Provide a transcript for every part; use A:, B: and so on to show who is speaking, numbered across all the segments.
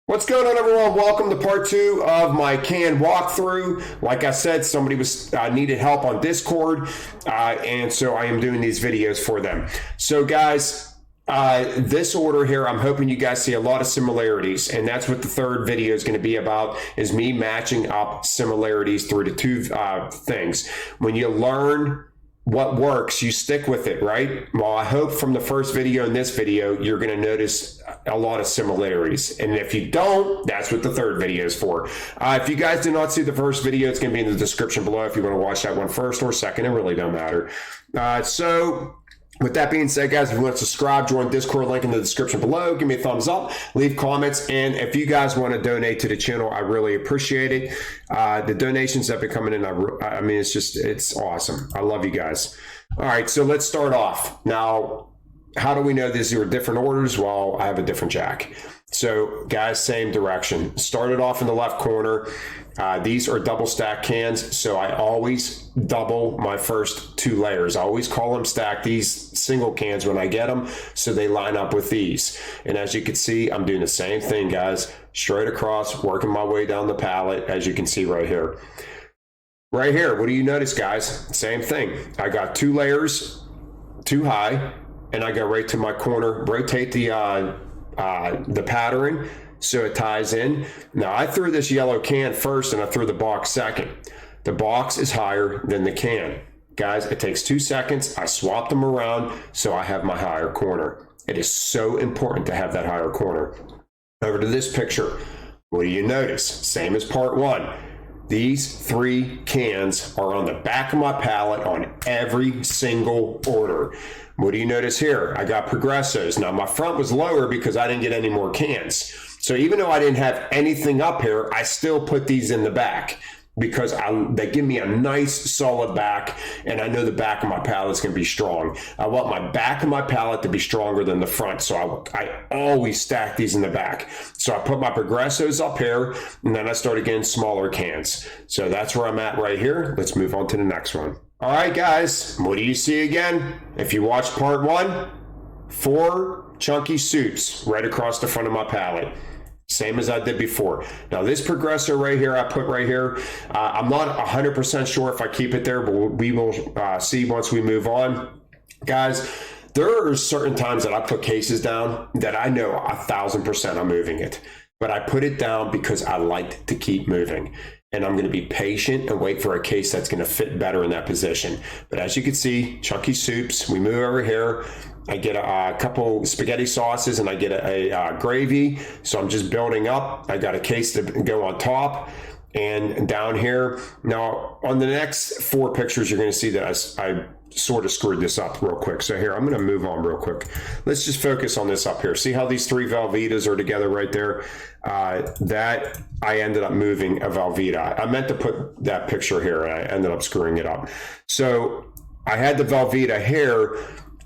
A: What's going on, everyone? Welcome to part two of my can walkthrough. Like I said, somebody was needed help on Discord, and so I am doing these videos for them. So, guys, this order here, I'm hoping you guys see a lot of similarities, and that's what the third video is going to be about, is me matching up similarities through the two things. When you learn what works, you stick with it, right? Well, I hope from the first video and this video, you're going to notice a lot of similarities. And if you don't, that's what the third video is for. If you guys did not see the first video, it's going to be in the description below if you want to watch that one first or second. It really don't matter. So with that being said, guys, if you want to subscribe, join Discord, link in the description below. Give me a thumbs up, leave comments, and if you guys want to donate to the channel, I really appreciate it. The donations have been coming in. I mean, it's awesome. I love you guys. All right, so let's start off. Now, how do we know these are different orders? Well, I have a different jack. So, guys, same direction. Started off in the left corner. These are double stack cans, so I always double my first two layers. I always call them stack these single cans when I get them, so they line up with these. And as you can see, I'm doing the same thing, guys, straight across, working my way down the pallet, as you can see right here. Right here, what do you notice, guys? Same thing. I got two layers too high, and I go right to my corner, rotate the pattern so it ties in. Now, I threw this yellow can first and I threw the box second. The box is higher than the can. Guys, it takes 2 seconds. I swap them around so I have my higher corner. It is so important to have that higher corner. Over to this picture. What do you notice? Same as part one. These three cans are on the back of my pallet on every single order. What do you notice here? I got Progressos. Now, my front was lower because I didn't get any more cans. So even though I didn't have anything up here, I still put these in the back because they give me a nice solid back, and I know the back of my pallet is going to be strong. I want my back of my pallet to be stronger than the front, so I always stack these in the back. So I put my Progressos up here, and then I started getting smaller cans. So that's where I'm at right here. Let's move on to the next one. All right, guys, what do you see again? If you watched part one, 4 chunky suits right across the front of my pallet. Same as I did before. Now, this Progresso right here, I put right here. I'm not 100% sure if I keep it there, but we will see once we move on. Guys, there are certain times that I put cases down that I know 1,000% I'm moving it. But I put it down because I like to keep moving. And I'm going to be patient and wait for a case that's going to fit better in that position. But as you can see, chunky soups, we move over here. I get a couple spaghetti sauces and I get a gravy. So I'm just building up. I got a case to go on top and down here. Now, on the next 4 pictures, you're going to see that I sort of screwed this up real quick. So here, I'm going to move on real quick. Let's just focus on this up here. See how these 3 Velveetas are together right there? That I ended up moving a Velveeta. I meant to put that picture here and I ended up screwing it up. So I had the Velveeta here,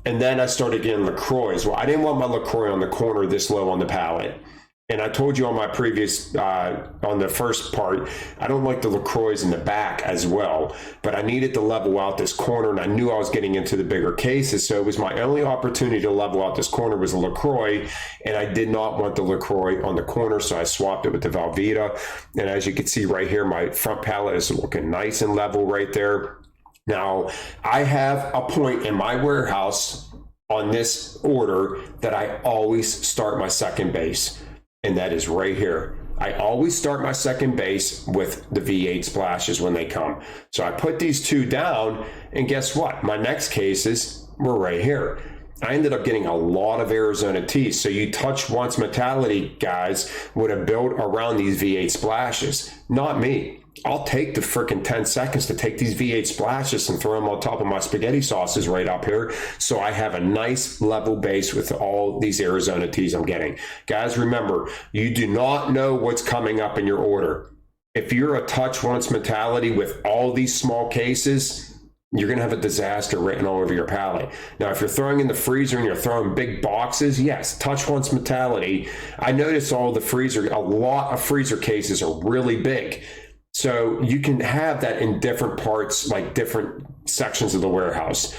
A: and then I started getting LaCroix. Well, I didn't want my LaCroix on the corner this low on the pallet. And I told you on my previous, on the first part, I don't like the LaCroix in the back as well, but I needed to level out this corner, and I knew I was getting into the bigger cases, so it was my only opportunity to level out this corner was a LaCroix, and I did not want the LaCroix on the corner, so I swapped it with the Velveeta. And as you can see right here, my front pallet is looking nice and level right there. Now, I have a point in my warehouse on this order that I always start my second base. And that is right here. I always start my second base with the V8 splashes when they come. So I put these 2 down, and guess what? My next cases were right here. I ended up getting a lot of Arizona teas. So you touch once mentality, guys, would have built around these V8 splashes. Not me. I'll take the freaking 10 seconds to take these V8 splashes and throw them on top of my spaghetti sauces right up here. So I have a nice level base with all these Arizona teas I'm getting. Guys, remember, you do not know what's coming up in your order. If you're a touch once mentality with all these small cases, you're going to have a disaster written all over your pallet. Now, if you're throwing in the freezer and you're throwing big boxes, yes, touch once mentality. I noticed a lot of freezer cases are really big. So you can have that in different parts, like different sections of the warehouse,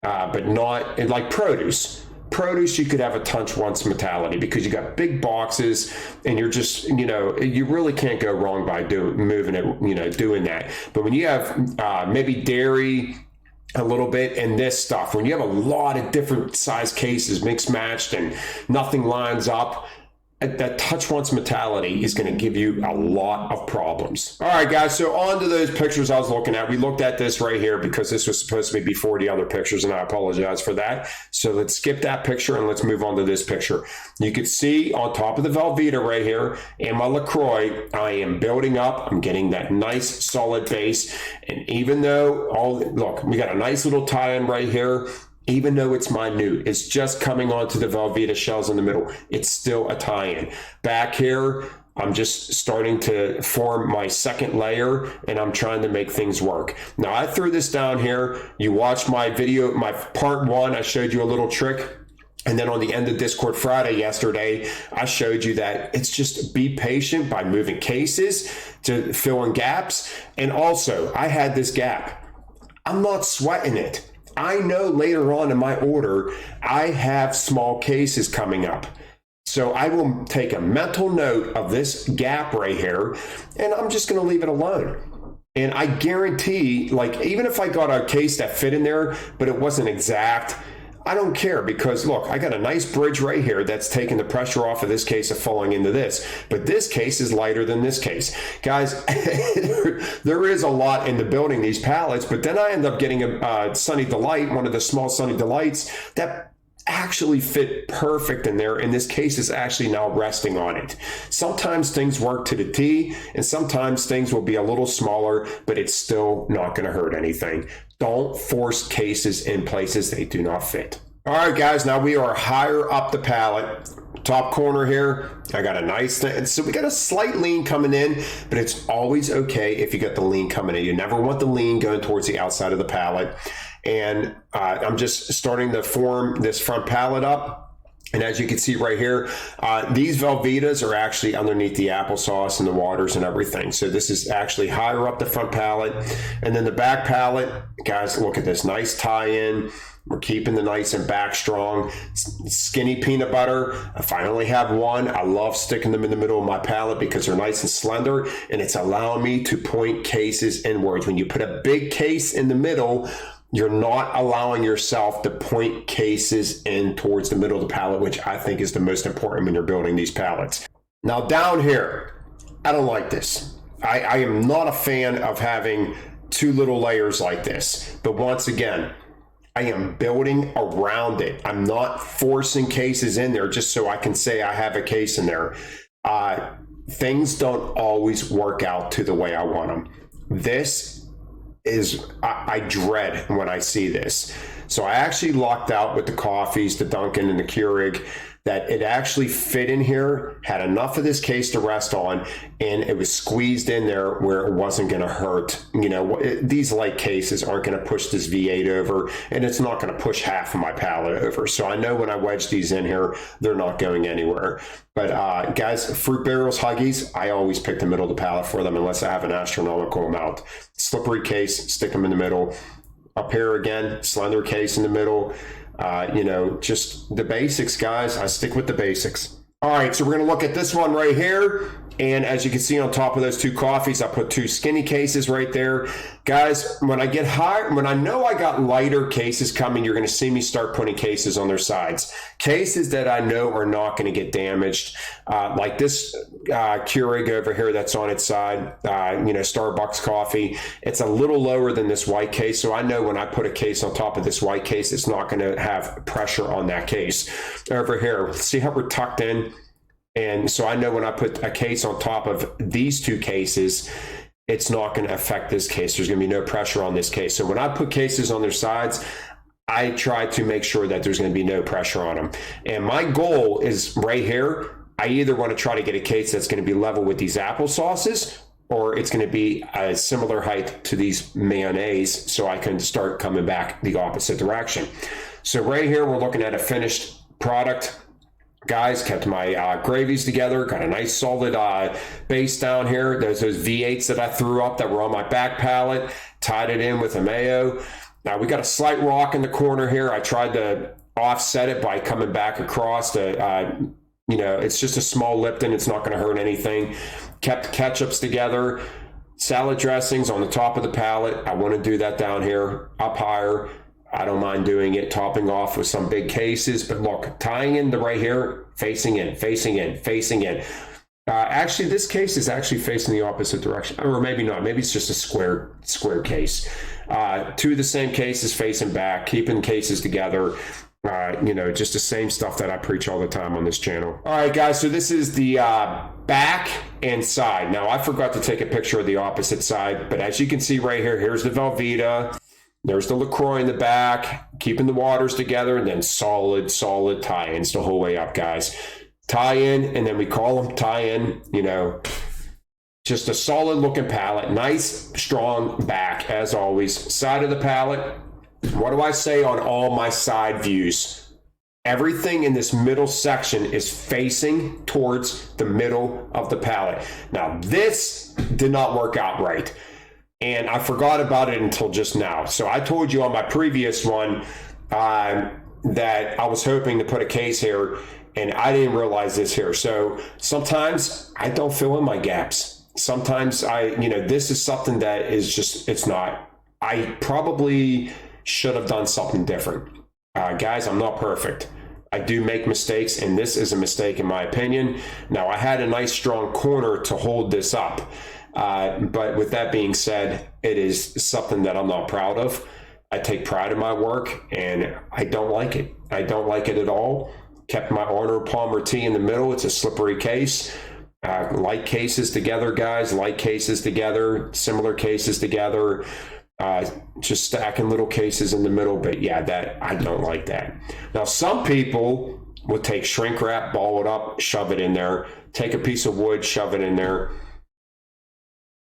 A: but not in like produce. produce, you could have a touch once mentality because you got big boxes and you're just, you really can't go wrong by moving it, doing that. But when you have maybe dairy, a little bit, and this stuff, when you have a lot of different size cases mixed matched and nothing lines up, that touch once mentality is going to give you a lot of problems. All right, guys, so on to those pictures I was looking at. We looked at this right here because this was supposed to be before the other pictures, and I apologize for that. So let's skip that picture and let's move on to this picture. You can see on top of the Velveeta right here and my LaCroix, I am building up. I'm getting that nice solid base. And even though, look, we got a nice little tie-in right here. Even though it's minute, it's just coming onto the Velveeta shells in the middle. It's still a tie-in. Back here, I'm just starting to form my second layer and I'm trying to make things work. Now I threw this down here. You watched my video, my part 1, I showed you a little trick. And then on the end of Discord Friday yesterday, I showed you that it's just be patient by moving cases to fill in gaps. And also, I had this gap. I'm not sweating it. I know later on in my order, I have small cases coming up. So I will take a mental note of this gap right here, and I'm just going to leave it alone. And I guarantee, like, even if I got a case that fit in there, but it wasn't exact, I don't care because look, I got a nice bridge right here that's taking the pressure off of this case of falling into this. But this case is lighter than this case. Guys, there is a lot into building these pallets, but then I end up getting a Sunny Delight, one of the small Sunny Delights that actually fit perfect in there, and this case is actually now resting on it. Sometimes things work to the T, and sometimes things will be a little smaller, but it's still not going to hurt anything. Don't force cases in places they do not fit. All right, guys, now we are higher up the pallet. Top corner here, I got a nice thing. So we got a slight lean coming in, but it's always okay if you got the lean coming in. You never want the lean going towards the outside of the pallet. And I'm just starting to form this front pallet up. And as you can see right here, these Velveetas are actually underneath the applesauce and the waters and everything. So this is actually higher up the front pallet. And then the back pallet, guys, look at this nice tie-in. We're keeping the nice and back strong. Skinny peanut butter. I finally have one. I love sticking them in the middle of my pallet because they're nice and slender, and it's allowing me to point cases inwards. When you put a big case in the middle, you're not allowing yourself to point cases in towards the middle of the pallet, which I think is the most important when you're building these pallets. Now down here, I don't like this. I am not a fan of having two little layers like this. But once again, I am building around it. I'm not forcing cases in there just so I can say I have a case in there. Things don't always work out to the way I want them. This is, I dread when I see this. So I actually lucked out with the coffees, the Dunkin' and the Keurig, that it actually fit in here, had enough of this case to rest on, and it was squeezed in there where it wasn't going to hurt. You know, these light cases aren't going to push this V8 over, and it's not going to push half of my pallet over. So I know when I wedge these in here, they're not going anywhere. But guys, Fruit Barrels Huggies, I always pick the middle of the pallet for them unless I have an astronomical amount. Slippery case, stick them in the middle. Up here again, slender case in the middle. You know, just the basics, guys. I stick with the basics. All right, so we're going to look at this one right here. And as you can see on top of those two coffees, I put two skinny cases right there. Guys, when I get higher, when I know I got lighter cases coming, you're going to see me start putting cases on their sides. Cases that I know are not going to get damaged. Like this Keurig over here that's on its side, you know, Starbucks coffee. It's a little lower than this white case. So I know when I put a case on top of this white case, it's not going to have pressure on that case. Over here, see how we're tucked in? And so I know when I put a case on top of these two cases, it's not going to affect this case. There's going to be no pressure on this case. So when I put cases on their sides, I try to make sure that there's going to be no pressure on them. And my goal is right here. I either want to try to get a case that's going to be level with these applesauces, or it's going to be a similar height to these mayonnaise, so I can start coming back the opposite direction. So right here, we're looking at a finished product. Guys, kept my gravies together, got a nice solid base down here. There's those V8s that I threw up that were on my back pallet, tied it in with a mayo. Now we got a slight rock in the corner here. I tried to offset it by coming back across the, you know, it's just a small Lipton. It's not going to hurt anything. Kept ketchups together, salad dressings on the top of the pallet. I want to do that down here, up higher. I don't mind doing it, topping off with some big cases. But look, tying in the right here, facing in, facing in, facing in. Actually, this case is actually facing the opposite direction. Or maybe not. Maybe it's just a square case. Two of the same cases facing back, keeping cases together. You know, just the same stuff that I preach all the time on this channel. All right, guys, so this is the back and side. Now, I forgot to take a picture of the opposite side, but as you can see right here, here's the Velveeta. There's the LaCroix in the back, keeping the waters together, and then solid tie-ins the whole way up, guys. Tie-in, and then we call them tie-in, you know, just a solid-looking pallet. Nice, strong back, as always. Side of the pallet. What do I say on all my side views? Everything in this middle section is facing towards the middle of the pallet. Now, this did not work out right, and I forgot about it until just now. So I told you on my previous one that I was hoping to put a case here, and I didn't realize this here. So sometimes I don't fill in my gaps. Sometimes this is something that is just, it's not. I probably should have done something different. Guys, I'm not perfect. I do make mistakes, and this is a mistake in my opinion. Now, I had a nice strong corner to hold this up. But with that being said, it is something that I'm not proud of. I take pride in my work, and I don't like it. I don't like it at all. Kept my Arnold Palmer T in the middle. It's a slippery case. Light cases together, guys. Light cases together. Similar cases together. Just stacking little cases in the middle. But yeah, that I don't like that. Now, some people would take shrink wrap, ball it up, shove it in there. Take a piece of wood, shove it in there.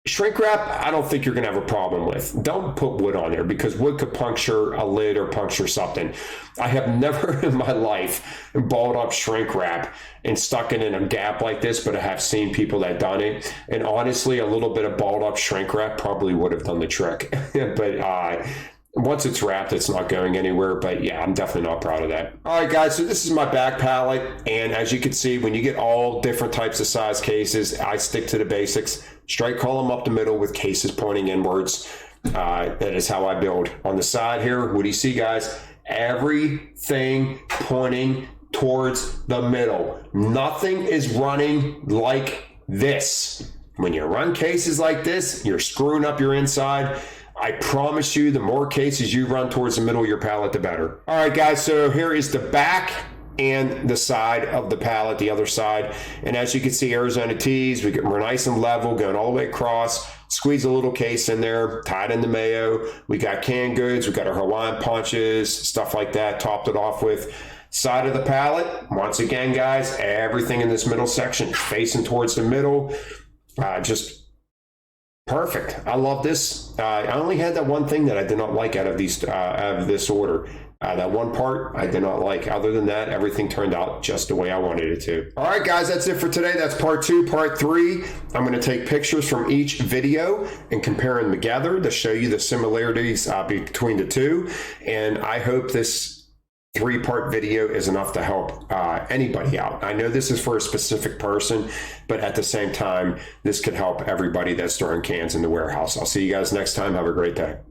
A: Shrink wrap, I don't think you're going to have a problem with. Don't put wood on there because wood could puncture a lid or puncture something. I have never in my life balled up shrink wrap and stuck it in a gap like this, but I have seen people that done it. And honestly, a little bit of balled up shrink wrap probably would have done the trick. But once it's wrapped, it's not going anywhere. But yeah, I'm definitely not proud of that. All right, guys, so this is my back pallet. And as you can see, when you get all different types of size cases, I stick to the basics. Straight column up the middle with cases pointing inwards. That is how I build. On the side here, what do you see, guys? Everything pointing towards the middle. Nothing is running like this. When you run cases like this, you're screwing up your inside. I promise you, the more cases you run towards the middle of your pallet, the better. All right, guys, so here is the back and the side of the pallet, the other side. And as you can see, Arizona teas, we're nice and level, going all the way across. Squeeze a little case in there, tied in the mayo. We got canned goods, we got our Hawaiian punches, stuff like that, topped it off with. Side of the pallet, once again, guys, everything in this middle section is facing towards the middle. Just perfect. I love this. I only had that one thing that I did not like out of this order. That one part I did not like. Other than that, everything turned out just the way I wanted it to. All right, guys, that's it for today. That's part 2. Part 3, I'm going to take pictures from each video and compare them together to show you the similarities between the two. And I hope this 3-part video is enough to help anybody out. I know this is for a specific person, but at the same time, this could help everybody that's storing cans in the warehouse. I'll see you guys next time. Have a great day.